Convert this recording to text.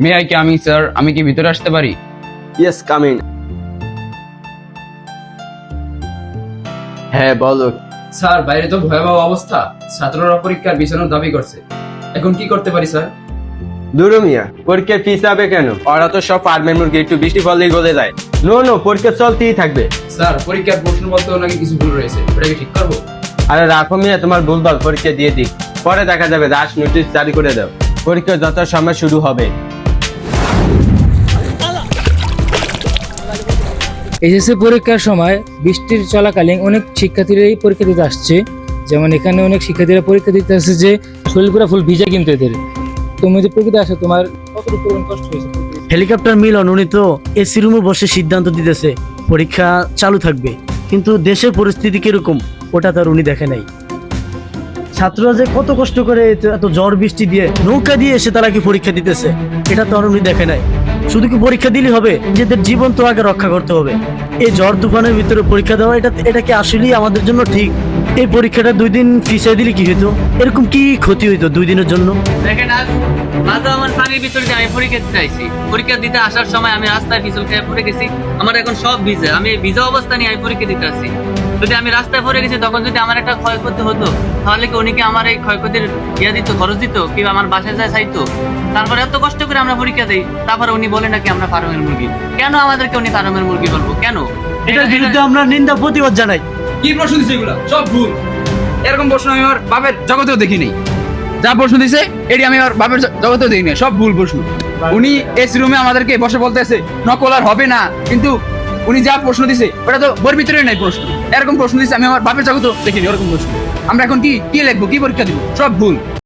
May I coming sir? আমি কি ভিতরে আসতে পারি? Yes, coming. হ্যাঁ, বলো। স্যার, বাইরে তো ভয়াবহ অবস্থা। ছাত্ররা পরীক্ষার বিছানোর দাবি করছে। এখন কি করতে পারি স্যার? দুরু মিয়া, পরীক্ষার ফিস হবে কেন? ওরা তো সব ফার্মের মুরগি, একটু বৃষ্টি পড়লেই গলে যায়। নো নো, পরীক্ষা চলতেই থাকবে। স্যার, পরীক্ষার প্রশ্নপত্র নাকি কিছু ভুল রয়েছে, ওটা কি ঠিক করবো? আরে রাখো মিয়া, তোমার ভুলভাল পরীক্ষা দিয়ে দিক, পরে দেখা যাবে। রাশ নোটিশ জারি করে দাও, পরীক্ষা যত সময় শুরু হবে। এইচএসসি পরীক্ষার সময় বৃষ্টির চলাকালীন অনেক শিক্ষার্থীরাই পরীক্ষা দিতে আসছে। যেমন এখানে অনেক শিক্ষার্থীরা পরীক্ষা দিতে আসছে যে শরীর পুরো ফুল ভিজা, কিন্তু এদের তুমি যে পরীক্ষা আসো তোমার কতটুকু পরিমাণ কষ্ট হয়েছে? হেলিকপ্টার মিলন উনি তো এসি রুমে বসে সিদ্ধান্ত দিতেছে পরীক্ষা চালু থাকবে, কিন্তু দেশের পরিস্থিতি কিরকম ওটা তার উনি দেখে নাই। ছাত্ররা যে কত কষ্ট করে এত ঝড় বৃষ্টি দিয়ে নৌকা দিয়ে এসে তারা কি পরীক্ষা দিতেছে, এটা তো আর উনি দেখে নাই। শুধু কি পরীক্ষা দিলেই হবে? নিজেদের জীবন তো আগে রক্ষা করতে হবে। এই ঝড় তুফানের ভিতরে পরীক্ষা দেওয়া এটা কি আসলেই আমাদের জন্য ঠিক? এই পরীক্ষাটা 2 দিন পিছিয়ে দিলে কি হইতো? এরকম কি ক্ষতি হইতো 2 দিনের জন্য? দেখেন, আজ মাঝে আমার পানির ভিতরে দিয়ে আমি পরীক্ষা দিতে আইছি। পরীক্ষা দিতে আসার সময় আমি রাস্তায় পিছল খেয়ে পড়ে গেছি। আমার এখন সব ভিজে, আমি এই ভিজা অবস্থা নিয়ে আমি পরীক্ষা দিতে আসছি। যদি আমি রাস্তায় পড়ে গেছি তখন যদি আমার একটা ক্ষয়ক্ষতি হতো, তাহলে কি উনি কি আমার এই ক্ষয়ক্ষতির দিত, খরচ দিত, কি আমার বাসায় যায় চাইতো? তারপরে এত কষ্ট করে আমরা পরীক্ষা দিই, তারপরে উনি বলে নাকি আমরা ফার্মের মুরগি। কেন আমাদেরকে উনি ফার্মের মুরগি বলবো কেন? এটার বিরুদ্ধে আমরা নিন্দা প্রতিবাদ জানাই। কি প্রশ্ন দিছে এগুলা? সব ভুল। এরকম প্রশ্ন আমি আমার বাপের জগতেও দেখিনি। যা প্রশ্ন দিছে এটি আমি আমার বাপের জগতেও দেখিনি, সব ভুল প্রশ্ন। উনি এসি রুমে আমাদেরকে বসে বলতেছে নকল আর হবে না, কিন্তু উনি যা প্রশ্ন দিছে ওটা তো বইয়ের ভিতরে নাই প্রশ্ন। এরকম প্রশ্ন দিছে আমি আমার বাপের জগতেও দেখিনি ওরকম প্রশ্ন। আমরা এখন কি কি লিখবো, কি পরীক্ষা দিব? সব ভুল।